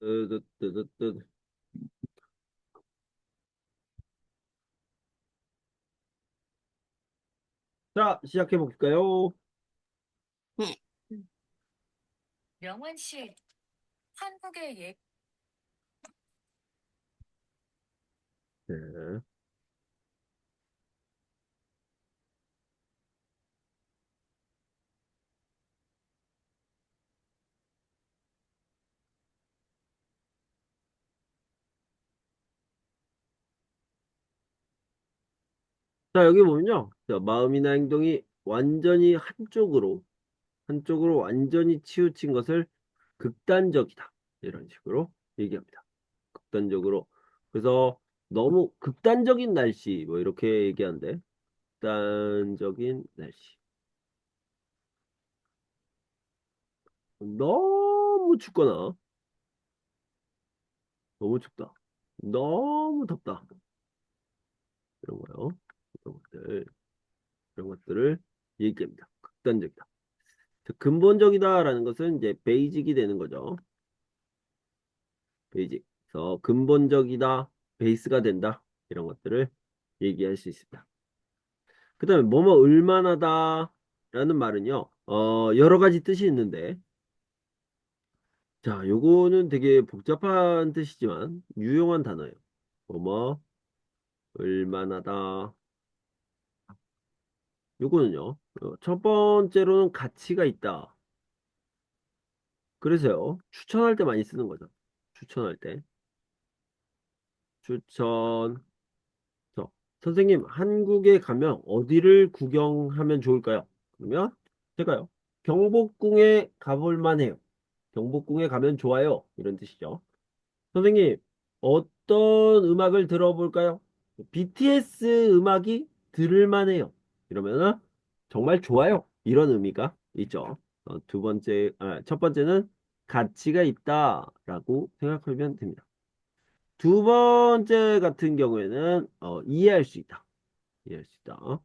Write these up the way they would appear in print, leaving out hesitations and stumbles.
뜨뜨뜨뜨. 자, 시작해 볼까요? 네. 명원 씨, 한국의 네. 자, 여기 보면요. 자, 마음이나 행동이 완전히 한쪽으로 완전히 치우친 것을 극단적이다. 이런 식으로 얘기합니다. 극단적으로. 그래서 너무 극단적인 날씨, 뭐 이렇게 얘기하는데, 극단적인 날씨. 너무 춥거나, 너무 춥다. 너무 덥다. 이런 거요. 이런 것들을 얘기합니다. 극단적이다. 근본적이다라는 것은 이제 베이직이 되는 거죠. 베이직. 그래서 근본적이다, 베이스가 된다. 이런 것들을 얘기할 수 있습니다. 그 다음에 뭐뭐 을만하다 라는 말은요. 여러 가지 뜻이 있는데 자, 요거는 되게 복잡한 뜻이지만 유용한 단어예요. 뭐뭐 을만하다. 요거는요. 첫 번째로는 가치가 있다. 그래서요. 추천할 때 많이 쓰는 거죠. 추천할 때. 추천. 저, 선생님, 한국에 가면 어디를 구경하면 좋을까요? 그러면 제가요. 경복궁에 가볼 만해요. 경복궁에 가면 좋아요. 이런 뜻이죠. 선생님, 어떤 음악을 들어볼까요? BTS 음악이 들을 만해요. 이러면은 정말 좋아요. 이런 의미가 있죠. 첫 번째는 가치가 있다라고 생각하면 됩니다. 두 번째 같은 경우에는 이해할 수 있다. 이해할 수 있다.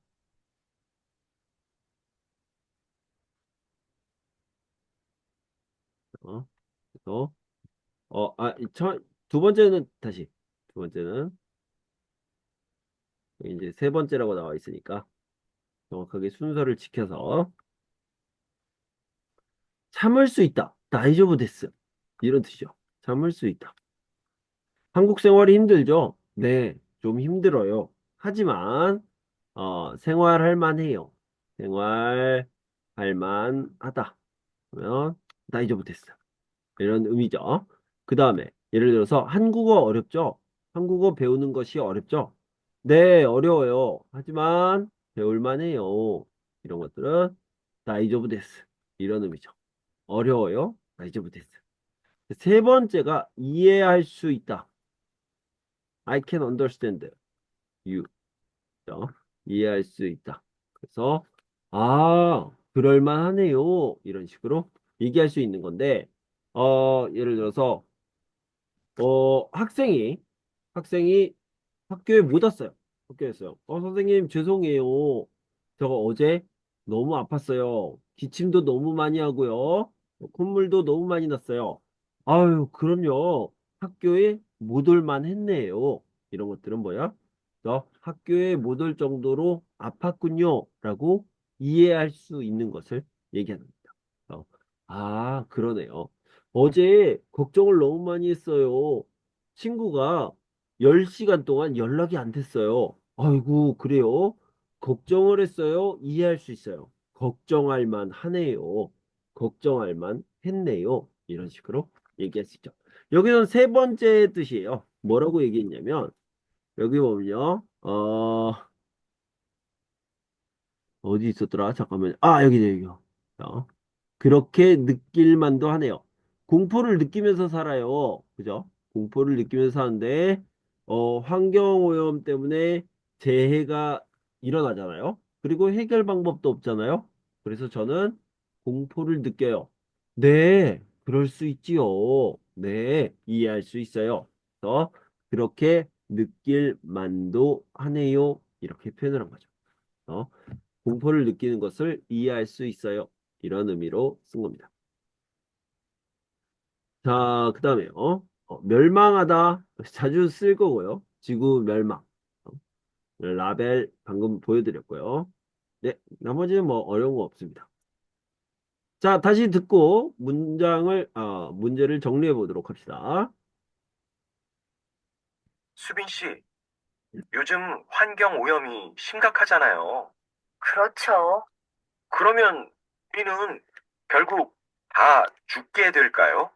그래서 두 번째는 다시 두 번째는 이제 세 번째라고 나와 있으니까 정확하게 순서를 지켜서 참을 수 있다. 다이조부 데스. 이런 뜻이죠. 참을 수 있다. 한국 생활이 힘들죠? 네, 좀 힘들어요. 하지만 생활할 만해요. 생활할 만하다. 그러면 다이조부 데스. 이런 의미죠. 그 다음에 예를 들어서 한국어 어렵죠? 한국어 배우는 것이 어렵죠? 네, 어려워요. 하지만 배울만 해요. 이런 것들은 다이조부 데스. 이런 의미죠. 어려워요. 다이조부 데스. 세 번째가 이해할 수 있다. I can understand you. 죠? 이해할 수 있다. 그래서 그럴만 하네요. 이런 식으로 얘기할 수 있는 건데 예를 들어서 학생이 학교에 못 왔어요. 학교에서요. 선생님, 죄송해요. 제가 어제 너무 아팠어요. 기침도 너무 많이 하고요. 콧물도 너무 많이 났어요. 아유, 그럼요. 학교에 못 올 만했네요. 이런 것들은 뭐야? 학교에 못 올 정도로 아팠군요. 라고 이해할 수 있는 것을 얘기하는 겁니다. 그러네요. 어제 걱정을 너무 많이 했어요. 친구가 10시간 동안 연락이 안 됐어요. 아이고, 그래요? 걱정을 했어요. 이해할 수 있어요. 걱정할 만 하네요. 걱정할 만 했네요. 이런 식으로 얘기할 수 있죠. 여기는 세 번째 뜻이에요. 뭐라고 얘기했냐면, 여기 보면요. 어디 있었더라? 잠깐만요. 여기요. 그렇게 느낄 만도 하네요. 공포를 느끼면서 살아요. 그죠? 공포를 느끼면서 사는데, 환경오염 때문에 재해가 일어나잖아요. 그리고 해결 방법도 없잖아요. 그래서 저는 공포를 느껴요. 네, 그럴 수 있지요. 네, 이해할 수 있어요. 그래서 그렇게 느낄 만도 하네요. 이렇게 표현을 한 거죠. 어? 공포를 느끼는 것을 이해할 수 있어요. 이런 의미로 쓴 겁니다. 자, 그 다음에요. 멸망하다. 자주 쓸 거고요. 지구 멸망. 어, 라벨 방금 보여드렸고요. 네, 나머지는 뭐 어려운 거 없습니다. 자, 다시 듣고 문제를 정리해 보도록 합시다. 수빈 씨, 요즘 환경 오염이 심각하잖아요. 그렇죠. 그러면 우리는 결국 다 죽게 될까요?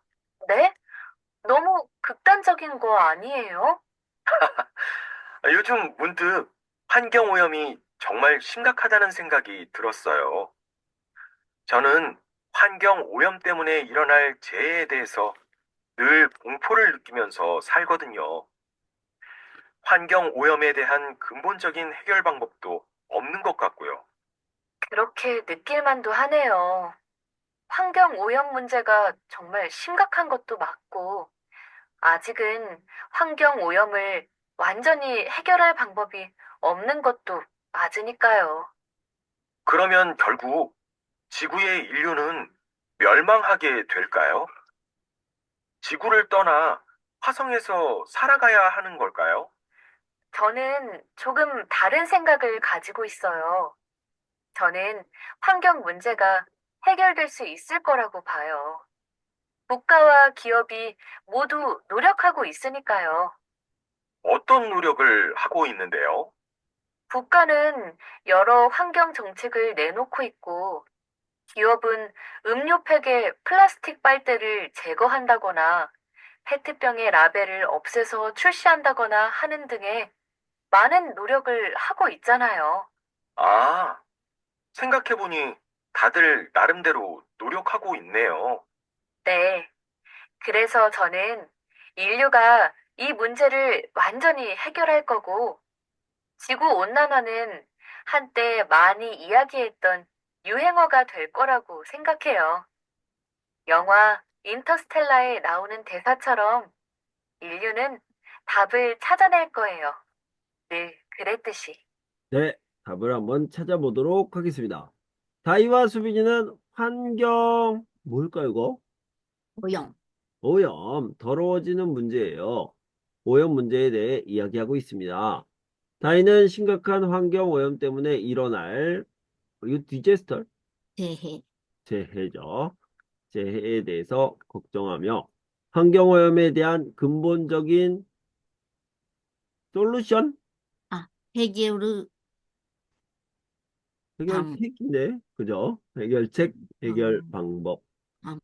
네? 너무 극단적인 거 아니에요? 요즘 문득 환경 오염이 정말 심각하다는 생각이 들었어요. 저는 환경 오염 때문에 일어날 재해에 대해서 늘 공포를 느끼면서 살거든요. 환경 오염에 대한 근본적인 해결 방법도 없는 것 같고요. 그렇게 느낄 만도 하네요. 환경 오염 문제가 정말 심각한 것도 맞고, 아직은 환경 오염을 완전히 해결할 방법이 없는 것도 맞으니까요. 그러면 결국 지구의 인류는 멸망하게 될까요? 지구를 떠나 화성에서 살아가야 하는 걸까요? 저는 조금 다른 생각을 가지고 있어요. 저는 환경 문제가 해결될 수 있을 거라고 봐요. 국가와 기업이 모두 노력하고 있으니까요. 어떤 노력을 하고 있는데요? 국가는 여러 환경 정책을 내놓고 있고, 기업은 음료팩에 플라스틱 빨대를 제거한다거나, 페트병의 라벨을 없애서 출시한다거나 하는 등의 많은 노력을 하고 있잖아요. 아, 생각해보니 다들 나름대로 노력하고 있네요. 네. 그래서 저는 인류가 이 문제를 완전히 해결할 거고, 지구 온난화는 한때 많이 이야기했던 유행어가 될 거라고 생각해요. 영화 인터스텔라에 나오는 대사처럼 인류는 답을 찾아낼 거예요. 늘 그랬듯이. 네, 답을 한번 찾아보도록 하겠습니다. 다이와 수빈이는 뭘까요, 이거? 오염. 오염, 더러워지는 문제예요. 오염 문제에 대해 이야기하고 있습니다. 다이는 심각한 환경 오염 때문에 일어날, 이거 디제스터? 재해. 재해죠. 재해에 대해서 걱정하며 환경 오염에 대한 근본적인 솔루션? 아, 해결의 방, 해결책인데, 그죠? 해결책, 해결 방, 방법. 방.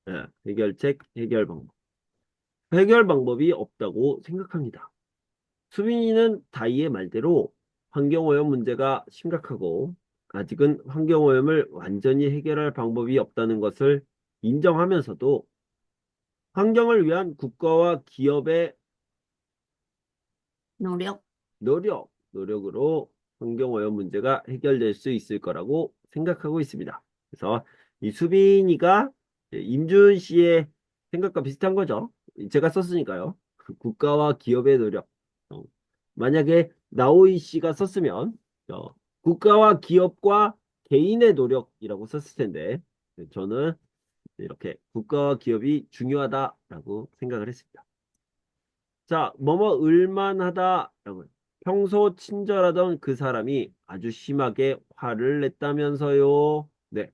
예, 해결책, 해결 방법. 해결 방법이 없다고 생각합니다. 수빈이는 다이의 말대로 환경오염 문제가 심각하고 아직은 환경오염을 완전히 해결할 방법이 없다는 것을 인정하면서도 환경을 위한 국가와 기업의 노력. 노력으로 환경오염 문제가 해결될 수 있을 거라고 생각하고 있습니다. 그래서 이 수빈이가 임준 씨의 생각과 비슷한 거죠. 제가 썼으니까요. 그 국가와 기업의 노력. 어, 만약에 나오이 씨가 썼으면 국가와 기업과 개인의 노력이라고 썼을 텐데 저는 이렇게 국가와 기업이 중요하다라고 생각을 했습니다. 자, 뭐뭐 을만하다라고. 평소 친절하던 그 사람이 아주 심하게 화를 냈다면서요. 네.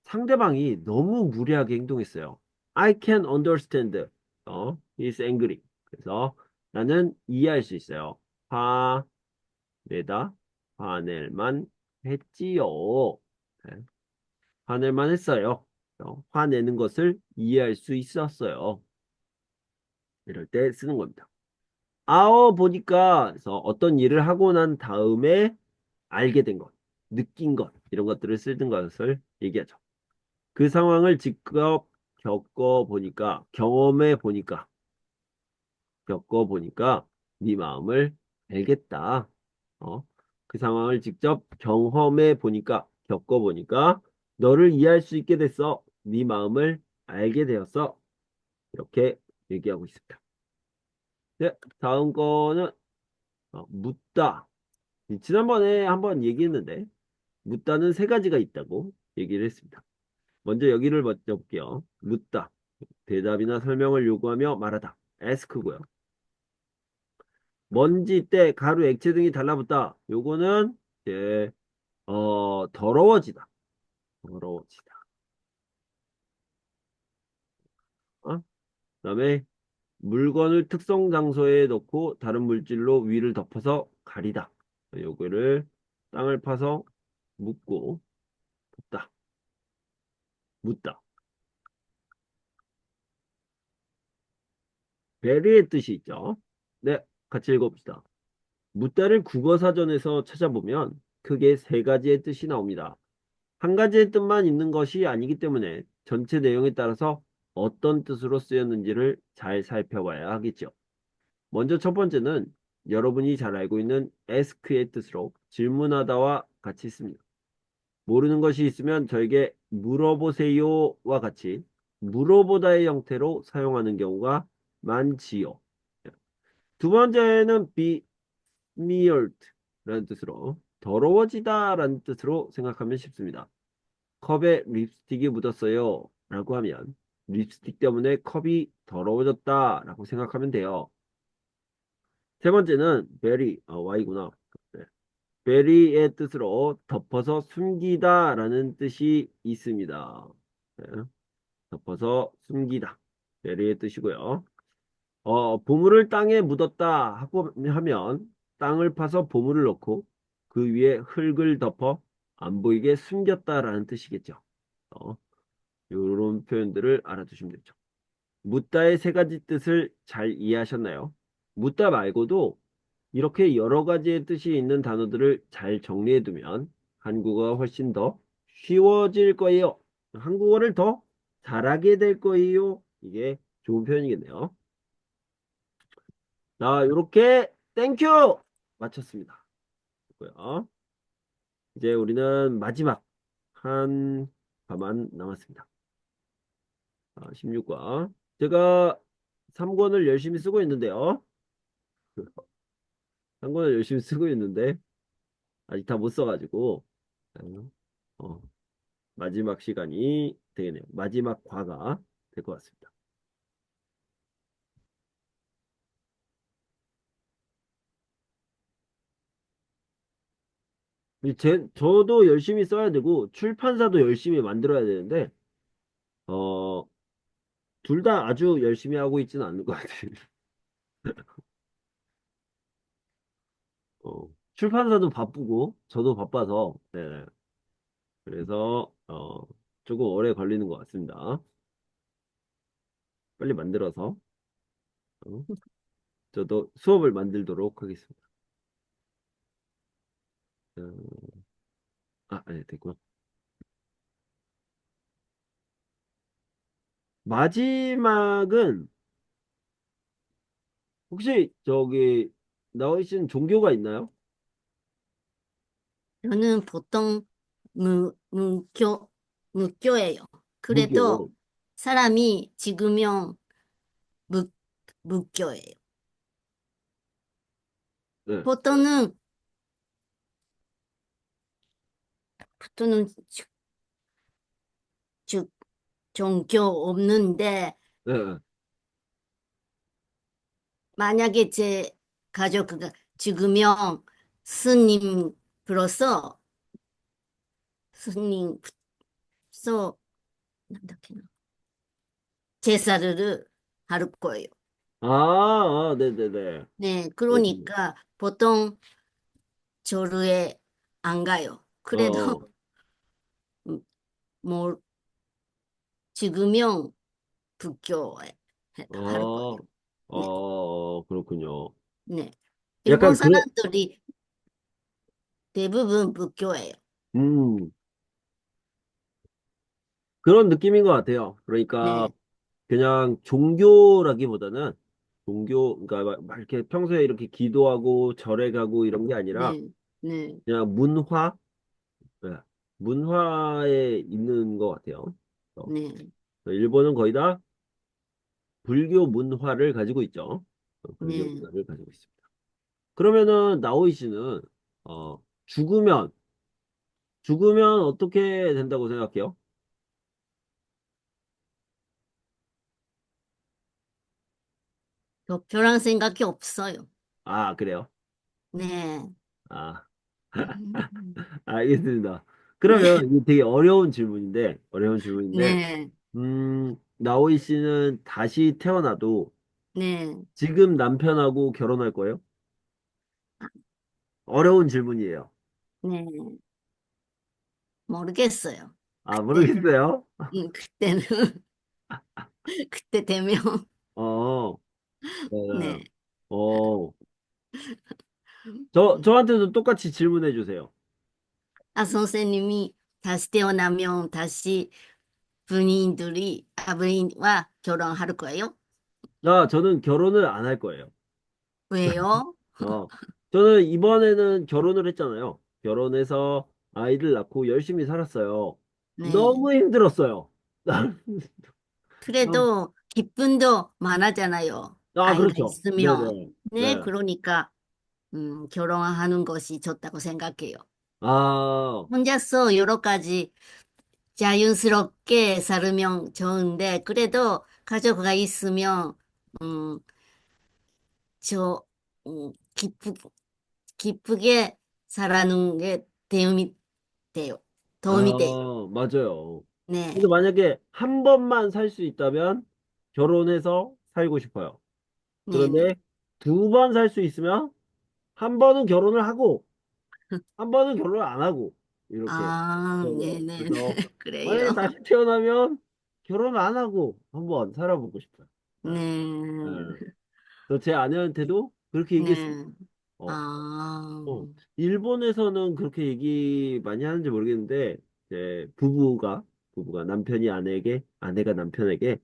상대방이 너무 무례하게 행동했어요. I can understand. He's angry. 그래서 나는 이해할 수 있어요. 화내다, 화낼만 했지요. 네. 화낼만 했어요. 화내는 것을 이해할 수 있었어요. 이럴 때 쓰는 겁니다. 보니까 그래서 어떤 일을 하고 난 다음에 알게 된 것, 느낀 것, 이런 것들을 쓰는 것을 얘기하죠. 그 상황을 직접 겪어보니까 네 마음을 알겠다. 어, 그 상황을 직접 겪어보니까 너를 이해할 수 있게 됐어. 네 마음을 알게 되었어. 이렇게 얘기하고 있습니다. 네, 다음 거는 묻다. 지난번에 한번 얘기했는데 묻다는 세 가지가 있다고 얘기를 했습니다. 먼저 여기를 먼저 볼게요. 묻다. 대답이나 설명을 요구하며 말하다. ask고요. 먼지, 때, 가루, 액체 등이 달라붙다. 요거는 이제 더러워지다. 더러워지다. 어? 그다음에 물건을 특정 장소에 넣고 다른 물질로 위를 덮어서 가리다. 요거를 땅을 파서 묻고 붓다. 묻다. 베리의 뜻이 있죠. 네, 같이 읽어봅시다. 묻다를 국어사전에서 찾아보면 크게 세 가지의 뜻이 나옵니다. 한 가지의 뜻만 있는 것이 아니기 때문에 전체 내용에 따라서 어떤 뜻으로 쓰였는지를 잘 살펴봐야 하겠죠. 먼저 첫 번째는 여러분이 잘 알고 있는 ask의 뜻으로 질문하다와 같이 있습니다. 모르는 것이 있으면 저에게 물어보세요와 같이 물어보다의 형태로 사용하는 경우가 많지요. 두 번째는 be smeared라는 뜻으로 더러워지다라는 뜻으로 생각하면 쉽습니다. 컵에 립스틱이 묻었어요 라고 하면 립스틱 때문에 컵이 더러워졌다 라고 생각하면 돼요. 세 번째는 bury, Y구나. 네. bury의 뜻으로 덮어서 숨기다 라는 뜻이 있습니다. 네. 덮어서 숨기다. bury의 뜻이고요. 보물을 땅에 묻었다 하고 하면 땅을 파서 보물을 넣고 그 위에 흙을 덮어 안 보이게 숨겼다라는 뜻이겠죠. 이런 표현들을 알아두시면 되죠. 묻다의 세 가지 뜻을 잘 이해하셨나요? 묻다 말고도 이렇게 여러 가지의 뜻이 있는 단어들을 잘 정리해두면 한국어가 훨씬 더 쉬워질 거예요. 한국어를 더 잘하게 될 거예요. 이게 좋은 표현이겠네요. 자, 요렇게 땡큐! 마쳤습니다. 고요. 이제 우리는 마지막 한 과만 남았습니다. 16과. 제가 3권을 열심히 쓰고 있는데요. 3권을 열심히 쓰고 있는데 아직 다 못 써가지고 어, 마지막 시간이 되겠네요. 마지막 과가 될 것 같습니다. 저도 열심히 써야 되고 출판사도 열심히 만들어야 되는데 어, 둘 다 아주 열심히 하고 있지는 않는 것 같아요. 출판사도 바쁘고 저도 바빠서 네. 그래서 조금 오래 걸리는 것 같습니다. 빨리 만들어서 어, 저도 수업을 만들도록 하겠습니다. 어, 네, 됐구나. 마지막은 혹시 저기 나오이 씨는 종교가 있나요? 저는 보통 무교예요. 그래도 무교. 사람이 지으면 무, 무교예요. 네, 보통은, 보통은 즉, 종교 없는데, 네, 네. 만약에 제 가족가 죽으면 스님 불러서 스님 써なんだっけな 제사를 할 거예요. 네네네. 네, 그렇군요. 그러니까 보통 절에 안 가요. 그래도 어, 뭐 죽으면 불교에 할 거예요. 어, 네, 그렇군요. 네. 일본 약간 사람들이 대부분 불교예요. 음, 그런 느낌인 것 같아요. 그러니까 네, 그냥 종교라기보다는 그러니까 막 이렇게 평소에 이렇게 기도하고 절에 가고 이런 게 아니라 네, 네, 그냥 문화, 네, 문화에 있는 것 같아요. 네, 일본은 거의 다 불교 문화를 가지고 있죠. 불교 네. 문화를 가지고 있습니다. 그러면은 나오이 씨는 죽으면 어떻게 된다고 생각해요? 별한 생각이 없어요. 아, 그래요? 네. 아, 음, 알겠습니다. 네. 그러면 이게 되게 어려운 질문인데, 네. 나오이 씨는 다시 태어나도 네. 지금 남편하고 결혼할 거예요? 어려운 질문이에요. 네. 모르겠어요. 아, 그때는. 모르겠어요. 그때는. 그때 되면. 어, 네. 네. 어, 저한테도 똑같이 질문해 주세요. 아, 선생님이 다시 태어나면 다시 부인와 결혼할 거예요? 저는 결혼을 안 할 거예요. 왜요? 어, 저는 이번에는 결혼을 했잖아요. 결혼해서 아이를 낳고 열심히 살았어요. 네. 너무 힘들었어요. 아, 그래도 기쁨도 많아잖아요. 아이가 그렇죠. 있으면. 네네. 네, 네. 그러니까, 결혼하는 것이 좋다고 생각해요. 아, 혼자서 여러 가지 자연스럽게 살면 좋은데, 그래도 가족가 있으면, 음, 저, 기쁘게 살아는 게 돼요. 도움이 돼요. 맞아요. 네, 그래서 만약에 한 번만 살 수 있다면 결혼해서 살고 싶어요. 네, 그런데 네. 두 번 살 수 있으면 한 번은 결혼을 하고 한 번은 결혼을 안 하고 이렇게 아, 네, 저는 네, 네. 그래서 그래요. 만약에 다시 태어나면 결혼 안 하고 한번 살아보고 싶어요. 네. 네. 네, 그래서 제 아내한테도 그렇게 얘기했습니다. 네. 어, 아, 일본에서는 그렇게 얘기 많이 하는지 모르겠는데 이제 부부가 남편이 아내에게 아내가 남편에게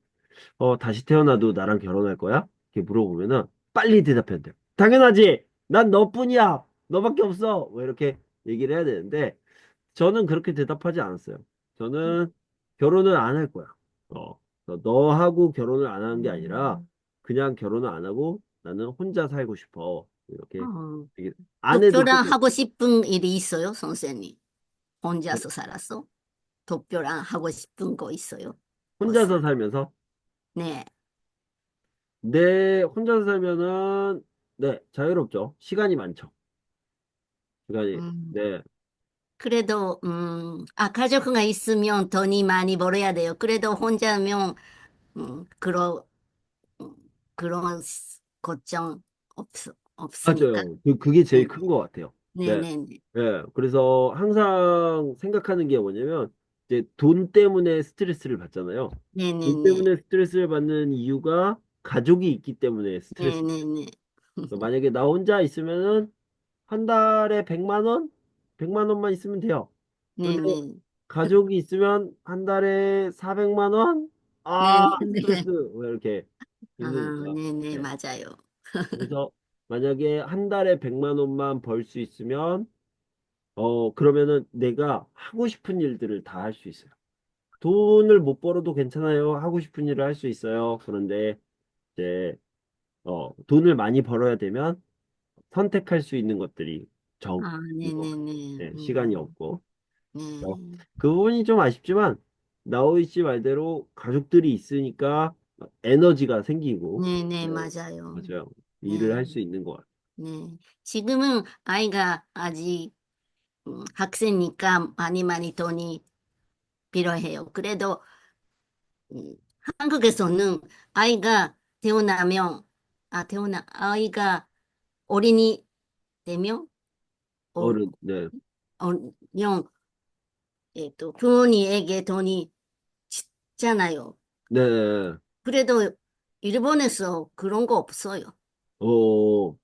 다시 태어나도 나랑 결혼할 거야? 이렇게 물어보면은 빨리 대답해야 돼요. 당연하지. 난 너뿐이야. 너밖에 없어. 뭐 이렇게 얘기를 해야 되는데 저는 그렇게 대답하지 않았어요. 저는 결혼을 안 할 거야. 그래서 너하고 결혼을 안 하는 게 아니라 그냥 결혼을 안 하고 나는 혼자 살고 싶어. 이렇게 어. 얘기- 아내도 특별한 똑같 하고 싶은 일이 있어요, 선생님? 혼자서 살았어? 특별한 하고 싶은 거 있어요? 무슨? 혼자서 살면서 네. 혼자서 살면은 네, 자유롭죠. 시간이 많죠. 시간이 음. 네. 그래도, 가족가 있으면 돈이 많이 벌어야 돼요. 그래도 혼자면, 그런, 음, 그런 걱정 없으니까. 맞아요. 그게 제일 네, 큰 것 같아요. 네, 네. 네, 네, 네. 그래서 항상 생각하는 게 뭐냐면, 이제 돈 때문에 스트레스를 받잖아요. 네, 네, 돈 네, 때문에 스트레스를 받는 이유가 가족이 있기 때문에 네, 스트레스. 네, 네, 만약에 나 혼자 있으면은 한 달에 100만 원? 100만 원만 있으면 돼요. 네, 그런데 네, 가족이 있으면 한 달에 400만 원? 네, 아, 네, 스트레스. 네. 왜 이렇게 아, 힘드니까. 네, 네, 네. 맞아요. 그래서 만약에 한 달에 100만 원만 벌 수 있으면 그러면은 내가 하고 싶은 일들을 다 할 수 있어요. 돈을 못 벌어도 괜찮아요. 하고 싶은 일을 할 수 있어요. 그런데 이제 돈을 많이 벌어야 되면 선택할 수 있는 것들이 적은 아, 네, 것 네, 같아요. 네, 네, 시간이 없고. 그래서 네, 그 부분이 좀 아쉽지만 나오이 씨 말대로 가족들이 있으니까 에너지가 생기고 네, 네, 네, 맞아요. 맞아요. 일을 네, 할 수 있는 것 같아요. 네. 지금은 아이가 아직 학생이니까 많이 많이 돈이 필요해요. 그래도 음, 한국에서는 아이가 태어나면, 아이가 어린이 되면, 어, 네. 영, 부모님에게 돈이 잖아요. 네. 그래도 일본에서 그런 거 없어요. 어,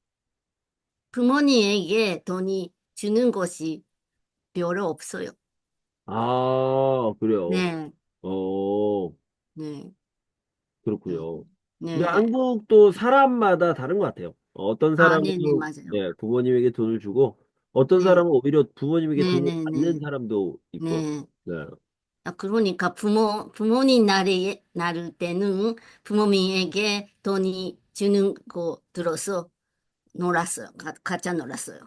부모님에게 돈이 주는 것이 별로 없어요. 그래요. 네, 어, 네, 그렇군요. 근데 네. 한국도 사람마다 다른 것 같아요. 어떤 아, 사람은 네, 네, 맞아요. 네, 부모님에게 돈을 주고, 어떤 네, 사람은 오히려 부모님에게 네, 돈을 네, 받는 네, 사람도 있고, 네. 네. 그러니까 부모님 나를 때는 부모님에게 돈이 주는 거 들어서 놀았어요. 가짜 놀았어요.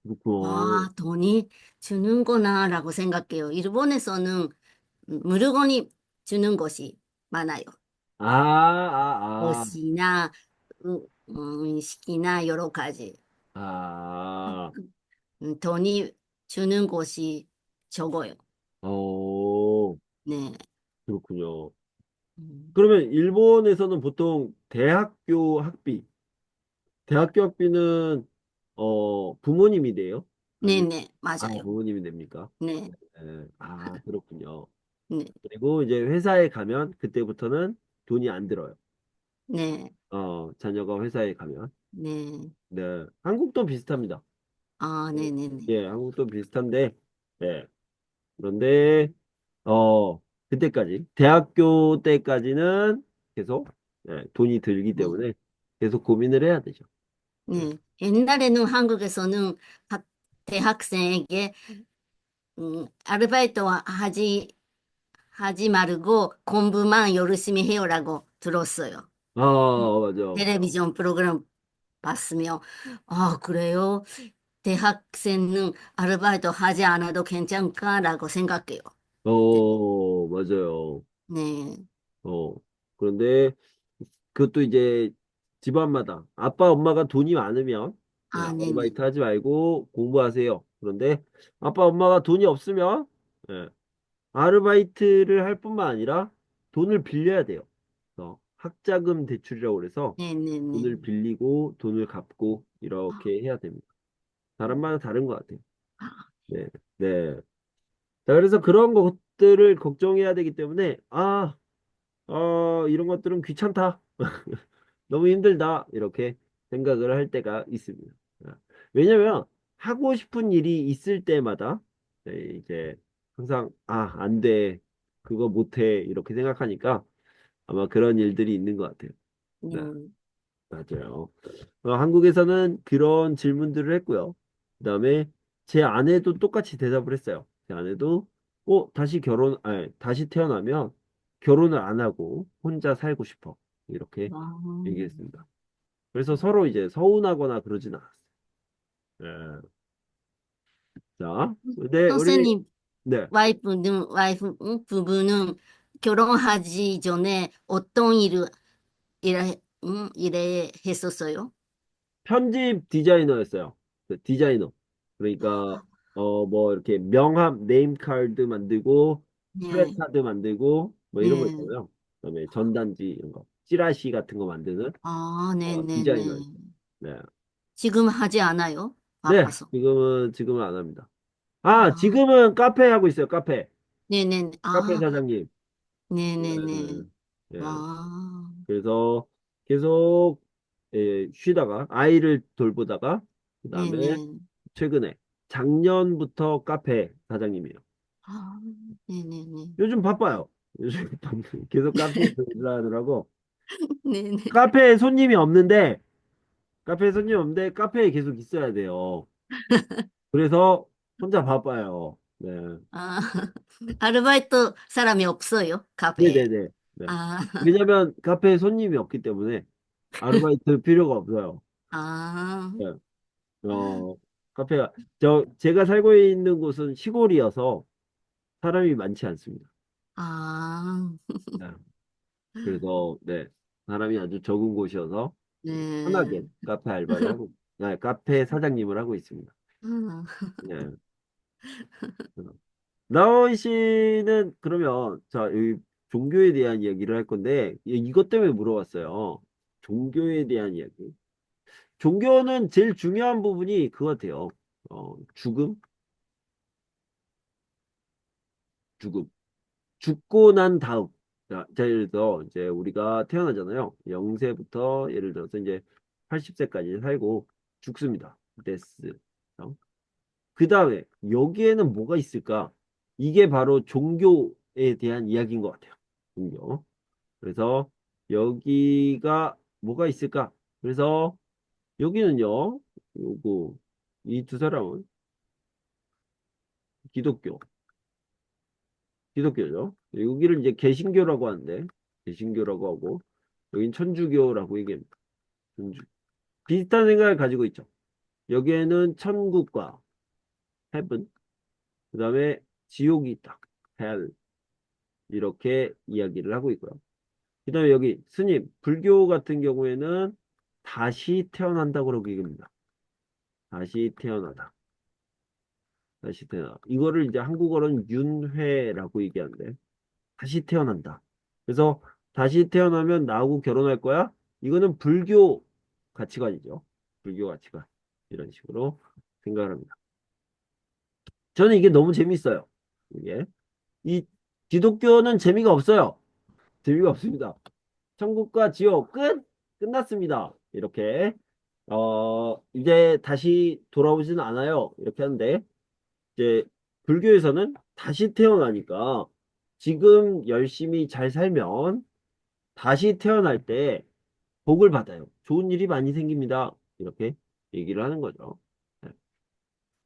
그렇구나. 아, 돈이 주는구나라고 생각해요. 일본에서는 물건이 주는 것이 많아요. 옷이나, 식이나 여러 가지. 아, 돈이 주는 곳이 적어요. 어, 네. 그렇군요. 음. 그러면 일본에서는 보통 대학교 학비는, 부모님이 내요? 아니, 네네, 맞아요. 부모님이 냅니까? 네, 네. 그렇군요. 네, 그리고 이제 회사에 가면 그때부터는 돈이 안 들어요. 네, 자녀가 회사에 가면. 네. 네. 한국도 비슷합니다. 아, 네. 네네네. 예, 한국도 비슷한데, 네. 그런데, 어, 그때까지, 대학교 때까지는 계속, 돈이 들기 네, 때문에 계속 고민을 해야 되죠. 네. 네. 옛날에는 한국에서는 대학생에게 아르바이트 하지 말고 공부만 열심히 해요라고 들었어요. 맞아. 텔레비전 프로그램 봤으며, 아, 그래요? 대학생은 아르바이트 하지 않아도 괜찮까라고 생각해요. 네, 맞아요. 네. 어, 그런데 그것도 이제 집안마다 아빠, 엄마가 돈이 많으면 아, 네네. 아르바이트 하지 말고 공부하세요. 그런데 아빠, 엄마가 돈이 없으면 예, 아르바이트를 할 뿐만 아니라 돈을 빌려야 돼요. 학자금 대출이라고 그래서 네네네. 돈을 빌리고 돈을 갚고 이렇게 해야 됩니다. 사람마다 다른 것 같아요. 아, 네, 네. 자, 그래서 그런 것들을 걱정해야 되기 때문에 이런 것들은 귀찮다. 너무 힘들다. 이렇게 생각을 할 때가 있습니다. 아, 왜냐면 하고 싶은 일이 있을 때마다 이제 항상 안 돼. 그거 못 해. 이렇게 생각하니까 아마 그런 일들이 있는 것 같아요. 네, 네. 맞아요. 한국에서는 그런 질문들을 했고요. 그다음에 제 아내도 똑같이 대답을 했어요. 제 아내도 다시 태어나면 결혼을 안 하고 혼자 살고 싶어. 이렇게 아, 얘기했습니다. 그래서 서로 이제 서운하거나 그러진 않았어요. 예. 자, 근데 우리 선생님, 네. 부부는 결혼하기 전에 어떤 일을 했었어요? 편집 디자이너였어요. 그 디자이너. 그러니까 뭐 이렇게 명함 네임 카드 만들고 네, 프레카드 만들고 뭐 이런 거 네. 있잖아요. 그다음에 전단지 이런 거, 찌라시 같은 거 만드는 아, 네네네. 디자이너였어요. 네. 지금 하지 않아요? 네. 바빠서. 지금은 안 합니다. 아, 지금은 카페 하고 있어요. 카페. 네네. 카페 아, 사장님. 네네네. 네. 네. 와, 그래서 계속 쉬다가 아이를 돌보다가 그다음에 네네. 최근에 작년부터 카페 사장님이에요. 아, 네네네. 요즘 바빠요. 요즘 계속 카페에서 일을 하느라고 네네. 카페에 손님이 없는데 카페에 계속 있어야 돼요. 그래서 혼자 바빠요. 네. 아, 아르바이트 사람이 없어요, 카페에. 네네네. 네. 아, 왜냐면 카페에 손님이 없기 때문에 아르바이트 필요가 없어요. 아, 네. 어, 카페가 제가 살고 있는 곳은 시골이어서 사람이 많지 않습니다. 아, 네. 그래서 네. 사람이 아주 적은 곳이어서 편하게 네. 카페 알바를 하고 카페 사장님을 하고 있습니다. 아, 네. 나원 씨는 그러면 자, 여기 종교에 대한 이야기를 할 건데 이것 때문에 물어봤어요. 종교에 대한 이야기. 종교는 제일 중요한 부분이 그거 같아요. 죽음? 죽음. 죽고 난 다음. 자, 예를 들어, 이제 우리가 태어나잖아요. 0세부터 예를 들어서 이제 80세까지 살고 죽습니다. 데스. 그 다음에 여기에는 뭐가 있을까? 이게 바로 종교에 대한 이야기인 것 같아요. 종교. 그래서 여기가 뭐가 있을까? 그래서 여기는요, 요거, 이 두 사람은 기독교, 기독교죠. 여기를 이제 개신교라고 하는데, 개신교라고 하고, 여긴 천주교라고 얘기합니다. 천주. 비슷한 생각을 가지고 있죠. 여기에는 천국과 헤븐, 그 다음에 지옥이 있다. 헬, 이렇게 이야기를 하고 있고요. 그다음에 여기 스님, 불교 같은 경우에는 다시 태어난다고 그러고 얘기합니다. 다시 태어나다. 다시 태어나. 이거를 이제 한국어로는 윤회라고 얘기하는데, 다시 태어난다. 그래서 다시 태어나면 나하고 결혼할 거야? 이거는 불교 가치관이죠. 불교 가치관. 이런 식으로 생각을 합니다. 저는 이게 너무 재밌어요. 이게. 이 기독교는 재미가 없어요. 재미가 없습니다. 천국과 지옥 끝! 끝났습니다. 이렇게. 이제 다시 돌아오지는 않아요. 이렇게 하는데, 이제 불교에서는 다시 태어나니까 지금 열심히 잘 살면 다시 태어날 때 복을 받아요. 좋은 일이 많이 생깁니다. 이렇게 얘기를 하는 거죠. 네.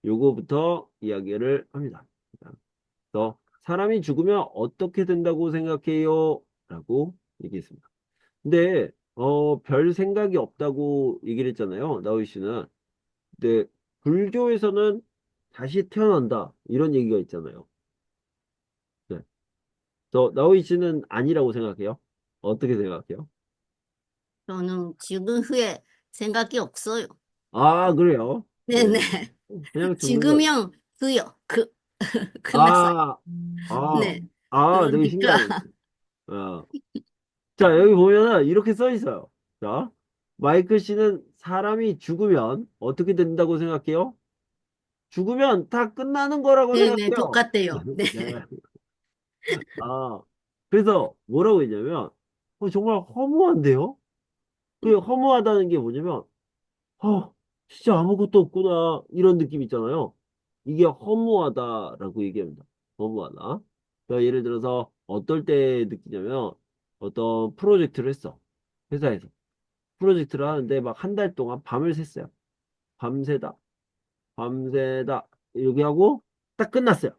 요거부터 이야기를 합니다. 그래서 사람이 죽으면 어떻게 된다고 생각해요? 라고 얘기했습니다. 근데 별 생각이 없다고 얘기를 했잖아요. 나우이 씨는. 근데 불교에서는 다시 태어난다. 이런 얘기가 있잖아요. 네. 나우이 씨는 아니라고 생각해요? 어떻게 생각해요? 저는 죽은 후에 생각이 없어요. 아, 그래요? 네네. 네. 그냥 죽는 거. 죽으면 그요. 끝났어요. 아, 아, 네. 되게 그러니까 신기하네. 어. 자, 여기 보면은 이렇게 써 있어요. 자, 마이클 씨는 사람이 죽으면 어떻게 된다고 생각해요? 죽으면 다 끝나는 거라고 네네 생각해요. 똑같대요. 네. 네. 아, 그래서 뭐라고 했냐면, 정말 허무한데요? 그 허무하다는 게 뭐냐면, 진짜 아무것도 없구나. 이런 느낌 있잖아요. 이게 허무하다라고 얘기합니다. 허무하다. 그러니까 예를 들어서 어떨 때 느끼냐면, 어떤 프로젝트를 했어. 회사에서. 프로젝트를 하는데 막 한 달 동안 밤을 샜어요. 밤새다. 밤새다. 이렇게 하고 딱 끝났어요.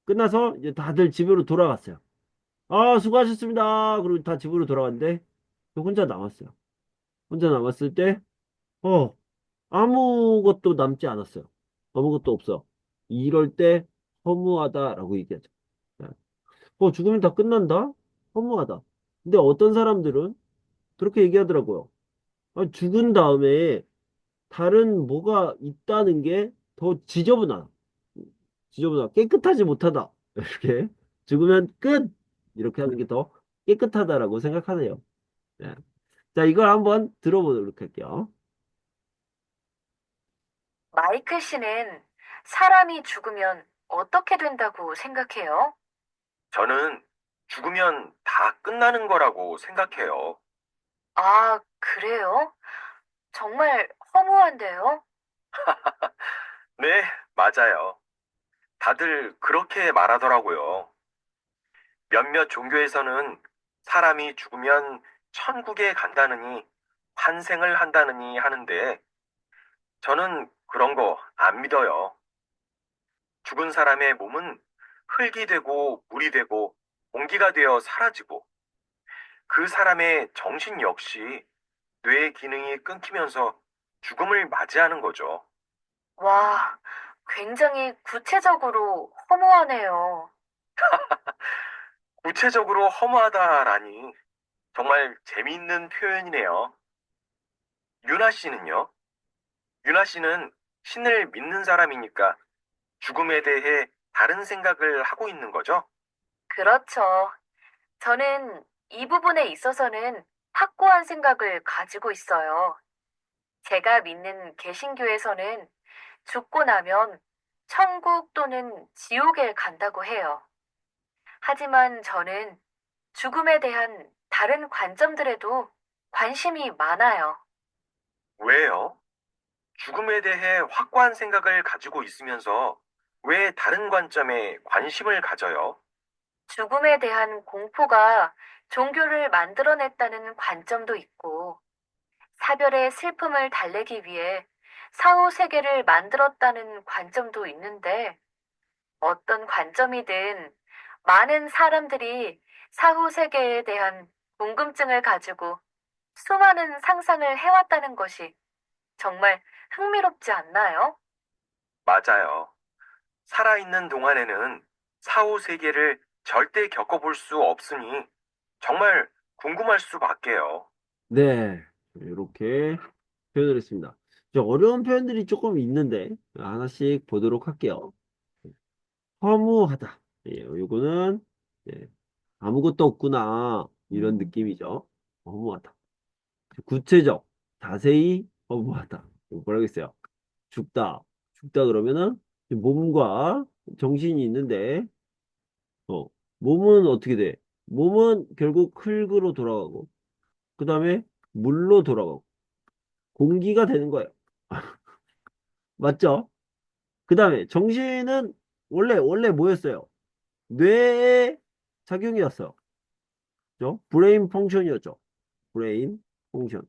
끝나서 이제 다들 집으로 돌아갔어요. 아, 수고하셨습니다. 그리고 다 집으로 돌아갔는데 저 혼자 남았어요. 혼자 남았을 때, 어, 아무것도 남지 않았어요. 아무것도 없어. 이럴 때 허무하다라고 얘기하죠. 네. 죽으면 다 끝난다? 허무하다. 근데 어떤 사람들은 그렇게 얘기하더라고요. 죽은 다음에 다른 뭐가 있다는 게 더 지저분하다. 지저분하다. 깨끗하지 못하다. 이렇게. 죽으면 끝! 이렇게 하는 게 더 깨끗하다라고 생각하네요. 네. 자, 이걸 한번 들어보도록 할게요. 마이클 씨는 사람이 죽으면 어떻게 된다고 생각해요? 저는 죽으면 다 끝나는 거라고 생각해요. 아, 그래요? 정말 허무한데요? 네, 맞아요. 다들 그렇게 말하더라고요. 몇몇 종교에서는 사람이 죽으면 천국에 간다느니 환생을 한다느니 하는데 저는 그런 거 안 믿어요. 죽은 사람의 몸은 흙이 되고 물이 되고 공기가 되어 사라지고 그 사람의 정신 역시 뇌의 기능이 끊기면서 죽음을 맞이하는 거죠. 와, 굉장히 구체적으로 허무하네요. 구체적으로 허무하다라니 정말 재미있는 표현이네요. 유나 씨는요? 유나 씨는 신을 믿는 사람이니까 죽음에 대해 다른 생각을 하고 있는 거죠? 그렇죠. 저는 이 부분에 있어서는 확고한 생각을 가지고 있어요. 제가 믿는 개신교에서는 죽고 나면 천국 또는 지옥에 간다고 해요. 하지만 저는 죽음에 대한 다른 관점들에도 관심이 많아요. 왜요? 죽음에 대해 확고한 생각을 가지고 있으면서 왜 다른 관점에 관심을 가져요? 죽음에 대한 공포가 종교를 만들어냈다는 관점도 있고, 사별의 슬픔을 달래기 위해 사후 세계를 만들었다는 관점도 있는데, 어떤 관점이든 많은 사람들이 사후 세계에 대한 궁금증을 가지고 수많은 상상을 해왔다는 것이 정말 흥미롭지 않나요? 맞아요. 살아있는 동안에는 사후 세계를 절대 겪어볼 수 없으니 정말 궁금할 수밖에요. 네, 이렇게 표현을 했습니다. 어려운 표현들이 조금 있는데 하나씩 보도록 할게요. 허무하다. 예, 요거는 예, 아무것도 없구나 이런 느낌이죠. 허무하다. 구체적, 자세히 허무하다. 이거 뭐라고 했어요? 죽다. 죽다 그러면은 몸과 정신이 있는데 어, 몸은 어떻게 돼? 몸은 결국 흙으로 돌아가고 그 다음에 물로 돌아가고 공기가 되는 거예요. 맞죠? 그 다음에 정신은 원래 뭐였어요? 뇌의 작용이었어요. 그죠? 브레인 펑션이었죠. 브레인 펑션.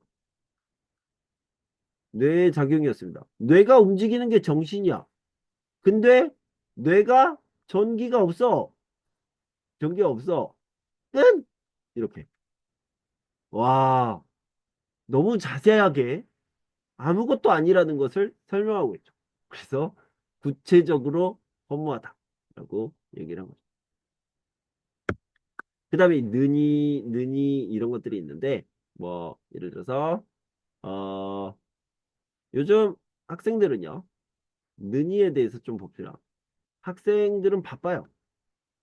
뇌의 작용이었습니다. 뇌가 움직이는 게 정신이야. 근데 뇌가 전기가 없어. 전기가 없어. 끝! 이렇게. 와, 너무 자세하게 아무것도 아니라는 것을 설명하고 있죠. 그래서 구체적으로 허무하다라고 얘기를 한 거죠. 그 다음에 느니 이런 것들이 있는데 뭐 예를 들어서 어 요즘 학생들은요 느니에 대해서 좀 봅시다. 학생들은 바빠요.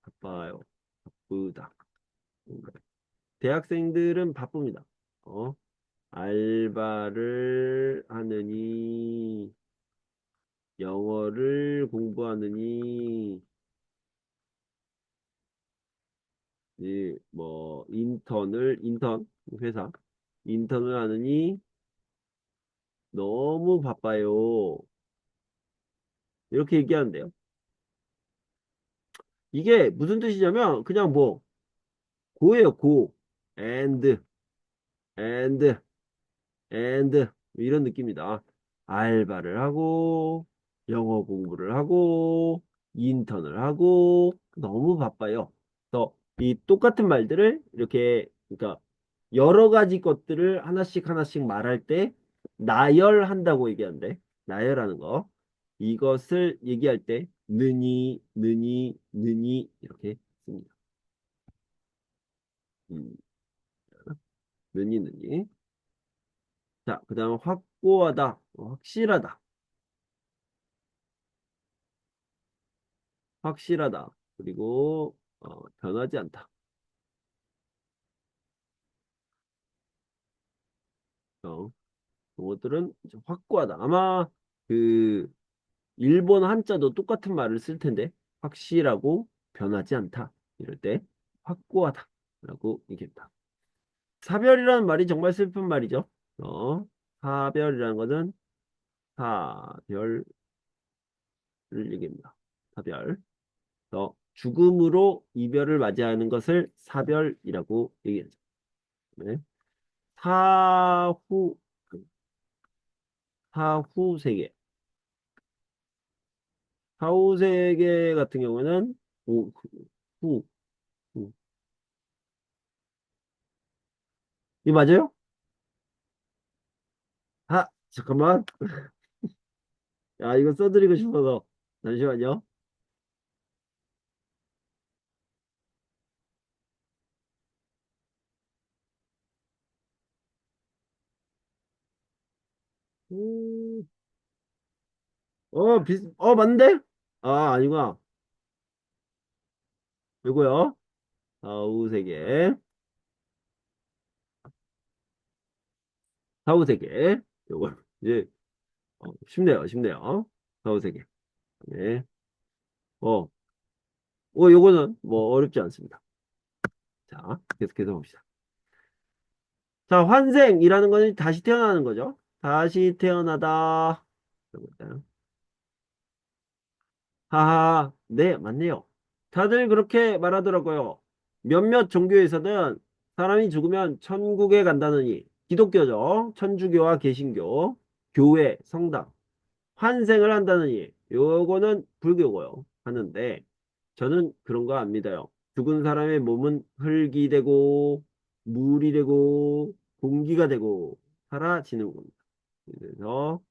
바빠요. 바쁘다. 대학생들은 바쁩니다. 알바를 하느니 영어를 공부하느니 뭐 인턴 회사 인턴을 하느니 너무 바빠요. 이렇게 얘기하는데요. 이게 무슨 뜻이냐면 그냥 뭐 고예요. 고 and and and 이런 느낌이다. 알바를 하고 영어 공부를 하고 인턴을 하고 너무 바빠요. 그래서 이 똑같은 말들을 이렇게 그러니까 여러 가지 것들을 하나씩 하나씩 말할 때 나열한다고 얘기하는데 나열하는 거 이것을 얘기할 때 느니 이렇게 씁니다. 음, 느니 자, 그 다음 확고하다, 확실하다, 확실하다. 그리고 변하지 않다. 어, 그것들은 이제 확고하다. 아마 그 일본 한자도 똑같은 말을 쓸 텐데 확실하고 변하지 않다. 이럴 때 확고하다라고 얘기합니다. 사별이라는 말이 정말 슬픈 말이죠. 사별이라는 것은 사별을 얘기합니다. 사별. 죽음으로 이별을 맞이하는 것을 사별이라고 얘기하죠. 네. 사후, 사후 세계. 사후 세계 같은 경우는, 후, 후. 이 맞아요? 아, 잠깐만. 야, 이거 써드리고 싶어서. 잠시만요. 음, 맞는데? 아, 아니구나. 이거요. 사후 세계. 사후 세계. 요거, 이제, 쉽네요. 사후 세계. 네. 어, 요거는 뭐 어렵지 않습니다. 자, 계속해서 봅시다. 자, 환생이라는 거는 다시 태어나는 거죠. 다시 태어나다. 이런 거 있잖아요. 하하, 네, 맞네요. 다들 그렇게 말하더라고요. 몇몇 종교에서는 사람이 죽으면 천국에 간다느니, 기독교죠. 천주교와 개신교, 교회, 성당, 환생을 한다느니, 요거는 불교고요. 하는데, 저는 그런 거 안 믿어요. 죽은 사람의 몸은 흙이 되고, 물이 되고, 공기가 되고, 사라지는 겁니다. 그래서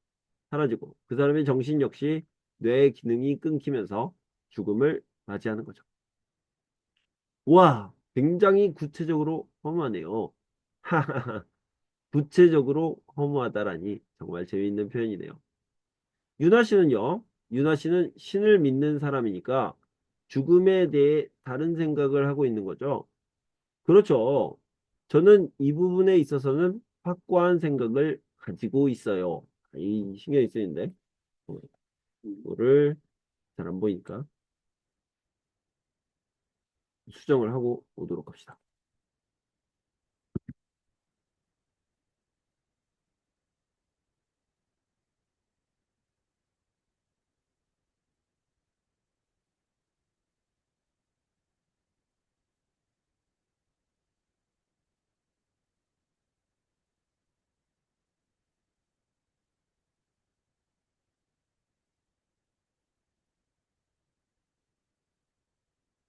사라지고, 그 사람의 정신 역시 뇌 기능이 끊기면서 죽음을 맞이하는 거죠. 와, 굉장히 구체적으로 허무하네요. 구체적으로 허무하다라니 정말 재미있는 표현이네요. 윤아 씨는요? 윤아 씨는 신을 믿는 사람이니까 죽음에 대해 다른 생각을 하고 있는 거죠. 그렇죠. 저는 이 부분에 있어서는 확고한 생각을 가지고 있어요. 이 신경이 쓰이는데. 이거를 잘 안 보이니까 수정을 하고 오도록 합시다.